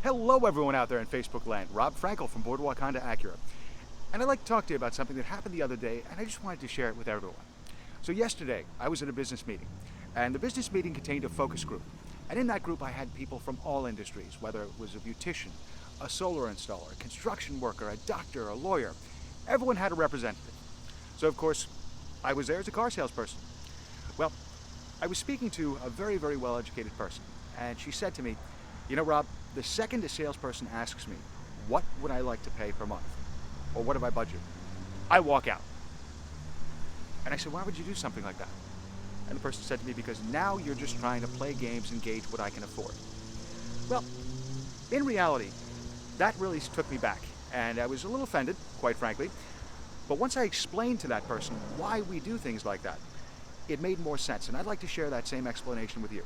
Hello everyone out there in Facebook land. Rob Frankel from Boardwalk Honda Acura. And I'd like to talk to you about something that happened the other day, and I just wanted to share it with everyone. So yesterday, I was at a business meeting, and the business meeting contained a focus group. And in that group, I had people from all industries, whether it was a beautician, a solar installer, a construction worker, a doctor, a lawyer. Everyone had a representative. So of course, I was there as a car salesperson. Well, I was speaking to a very, very well-educated person, and she said to me, "You know, Rob, the second a salesperson asks me, what would I like to pay per month? Or what do I budget? I walk out." And I said, "Why would you do something like that?" And the person said to me, "Because now you're just trying to play games and gauge what I can afford." Well, in reality, that really took me back, and I was a little offended, quite frankly. But once I explained to that person why we do things like that, it made more sense, and I'd like to share that same explanation with you.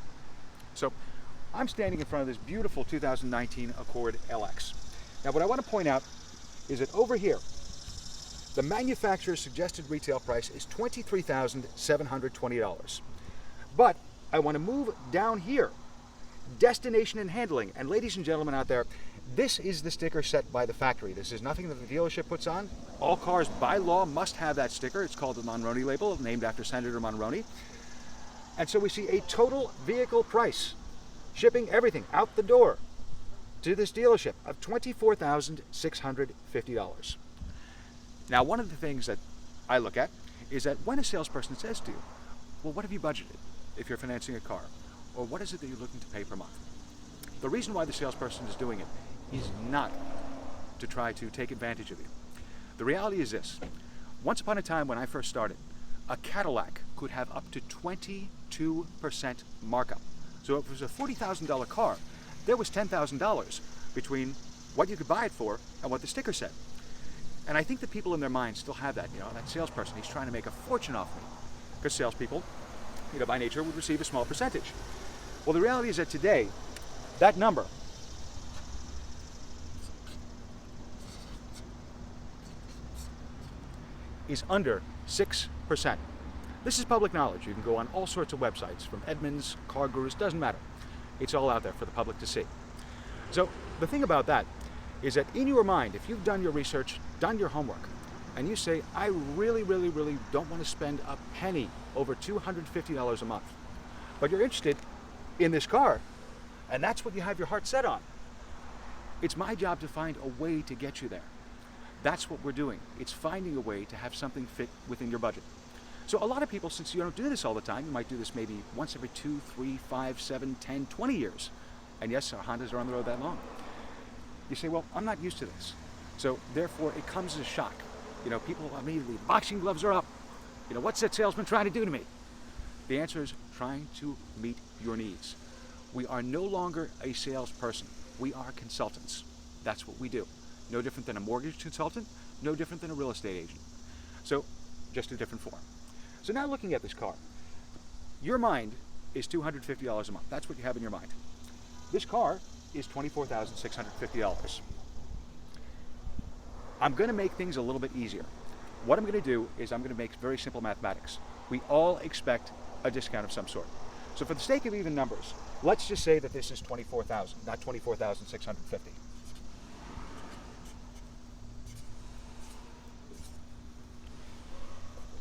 So, I'm standing in front of this beautiful 2019 Accord LX. Now, what I want to point out is that over here, the manufacturer's suggested retail price is $23,720. But I want to move down here, destination and handling. And ladies and gentlemen out there, this is the sticker set by the factory. This is nothing that the dealership puts on. All cars by law must have that sticker. It's called the Monroney label, named after Senator Monroney. And so we see a total vehicle price, shipping everything out the door to this dealership, of $24,650. Now, one of the things that I look at is that when a salesperson says to you, "Well, what have you budgeted if you're financing a car?" Or "What is it that you're looking to pay per month?" The reason why the salesperson is doing it is not to try to take advantage of you. The reality is this. Once upon a time when I first started, a Cadillac could have up to 22% markup. So if it was a $40,000 car, there was $10,000 between what you could buy it for and what the sticker said. And I think that people in their minds still have that, that salesperson, he's trying to make a fortune off me. Because salespeople, by nature, would receive a small percentage. Well, the reality is that today, that number is under 6%. This is public knowledge. You can go on all sorts of websites, from Edmunds, Car Gurus, doesn't matter. It's all out there for the public to see. So the thing about that is that in your mind, if you've done your research, done your homework, and you say, "I really, really, really don't want to spend a penny over $250 a month," but you're interested in this car, and that's what you have your heart set on, it's my job to find a way to get you there. That's what we're doing. It's finding a way to have something fit within your budget. So a lot of people, since you don't do this all the time, you might do this maybe once every 2, 3, 5, 7, 10, 20 years. And yes, our Hondas are on the road that long. You say, "Well, I'm not used to this." So therefore, it comes as a shock. People immediately, boxing gloves are up. What's that salesman trying to do to me? The answer is trying to meet your needs. We are no longer a salesperson. We are consultants. That's what we do. No different than a mortgage consultant, no different than a real estate agent. So, just a different form. So now looking at this car, your mind is $250 a month. That's what you have in your mind. This car is $24,650. I'm going to make things a little bit easier. What I'm going to do is I'm going to make very simple mathematics. We all expect a discount of some sort. So for the sake of even numbers, let's just say that this is $24,000, not $24,650.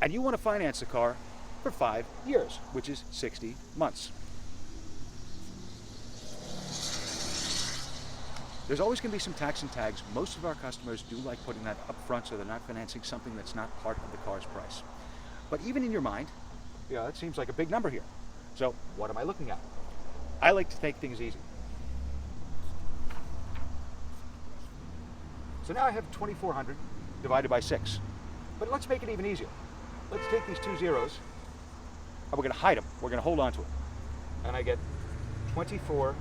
And you want to finance the car for 5 years, which is 60 months. There's always going to be some tax and tags. Most of our customers do like putting that up front so they're not financing something that's not part of the car's price. But even in your mind, that seems like a big number here. So what am I looking at? I like to take things easy. So now I have 2,400 divided by 6. But let's make it even easier. Let's take these 2 zeros, and we're going to hide them. We're going to hold on to it. And I get 24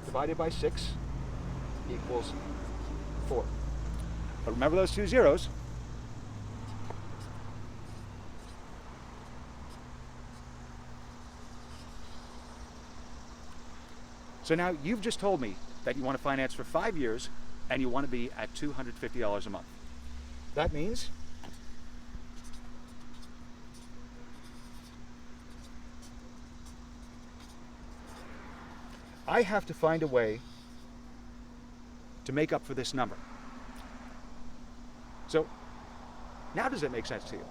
divided by 6 equals 4. But remember those 2 zeros. So now you've just told me that you want to finance for 5 years and you want to be at $250 a month. That means I have to find a way to make up for this number. So now does that make sense to you?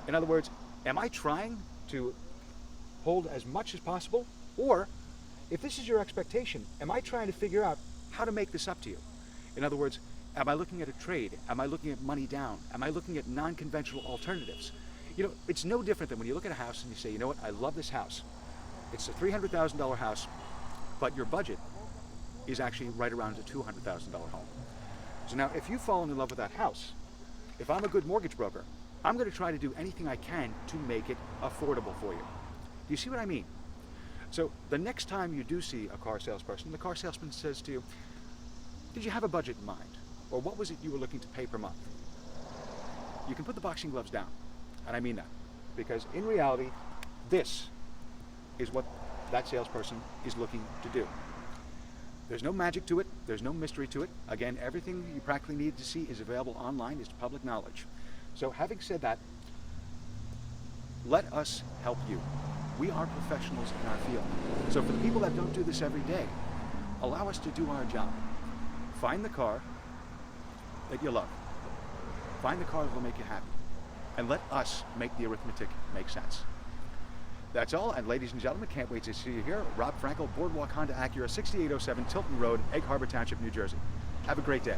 In other words, am I trying to hold as much as possible? Or if this is your expectation, am I trying to figure out how to make this up to you? In other words, am I looking at a trade? Am I looking at money down? Am I looking at non-conventional alternatives? You know, it's no different than when you look at a house and you say, you know what, I love this house. It's a $300,000 house, but your budget is actually right around a $200,000 home. So now, if you've fallen in love with that house, if I'm a good mortgage broker, I'm going to try to do anything I can to make it affordable for you. Do you see what I mean? So the next time you do see a car salesperson, the car salesman says to you, did you have a budget in mind? Or what was it you were looking to pay per month? You can put the boxing gloves down. And I mean that. Because in reality, this is what that salesperson is looking to do. There's no magic to it. There's no mystery to it. Again, everything you practically need to see is available online. It's public knowledge. So having said that, let us help you. We are professionals in our field. So for the people that don't do this every day, allow us to do our job. Find the car that you love. Find the car that will make you happy. And let us make the arithmetic make sense. That's all, and ladies and gentlemen, can't wait to see you here. Rob Frankel, Boardwalk Honda Acura, 6807 Tilton Road, Egg Harbor Township, New Jersey. Have a great day.